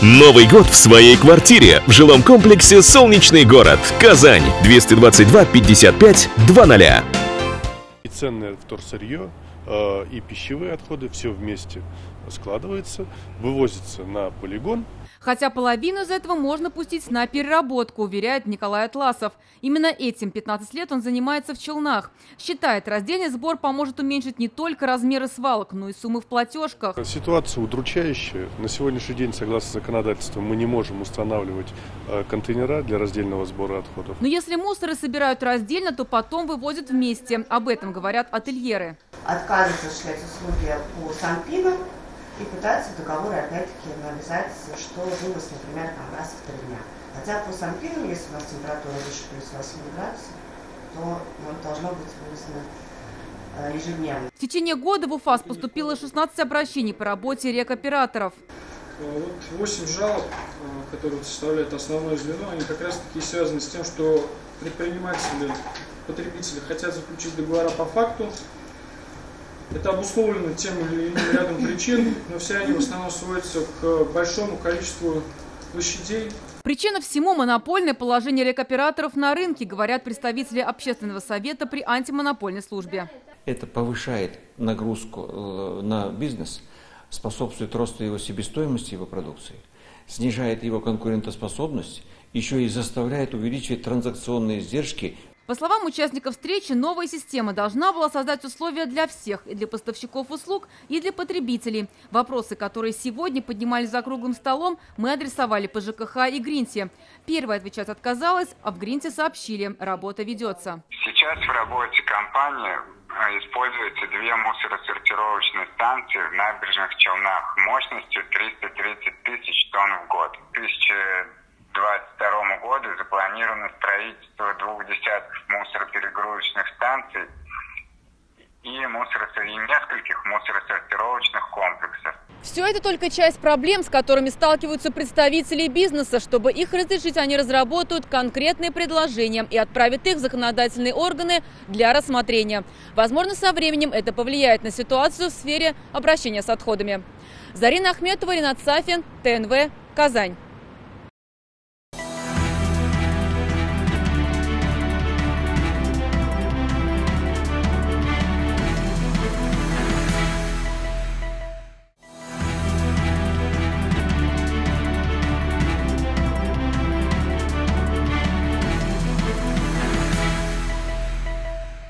Новый год в своей квартире в жилом комплексе «Солнечный город», Казань, 222 55 00. И ценное вторсырье, и пищевые отходы, все вместе складывается, вывозится на полигон. Хотя половину из этого можно пустить на переработку, уверяет Николай Атласов. Именно этим 15 лет он занимается в Челнах. Считает, раздельный сбор поможет уменьшить не только размеры свалок, но и суммы в платежках. Ситуация удручающая. На сегодняшний день, согласно законодательству, мы не можем устанавливать контейнера для раздельного сбора отходов. Но если мусоры собирают раздельно, то потом вывозят вместе. Об этом говорят ательеры. Отказываются осуществлять услуги по санпинам и пытаются в договоре опять-таки навязать, что вывоз, например, раз в 3 дня. Хотя по санпинам, если у нас температура выше плюс 8 градусов, то должно быть вывезено ежедневно. В течение года в УФАС поступило 16 обращений по работе рекоператоров. 8 жалоб, которые составляют основное звено, они как раз таки связаны с тем, что предприниматели, потребители хотят заключить договора по факту. Это обусловлено тем или иным рядом причин, но все они в основном сводятся к большому количеству площадей. Причина всему – монопольное положение рекоператоров на рынке, говорят представители общественного совета при антимонопольной службе. Это повышает нагрузку на бизнес, способствует росту его себестоимости его продукции, снижает его конкурентоспособность, еще и заставляет увеличивать транзакционные издержки. По словам участников встречи, новая система должна была создать условия для всех, и для поставщиков услуг, и для потребителей. Вопросы, которые сегодня поднимались за круглым столом, мы адресовали по ЖКХ и Гринте. Первая отвечать отказалась, а в Гринте сообщили – работа ведется. Сейчас в работе компании используются 2 мусоросортировочные станции в набережных Челнах мощностью 330 тысяч тонн в год. К 2022 году запланировано строительство 2 десятков мусороперегрузочных станций и нескольких мусоросортировочных комплексов. Все это только часть проблем, с которыми сталкиваются представители бизнеса. Чтобы их разрешить, они разработают конкретные предложения и отправят их в законодательные органы для рассмотрения. Возможно, со временем это повлияет на ситуацию в сфере обращения с отходами. Зарина Ахметова, Ринат Сафин, ТНВ, Казань.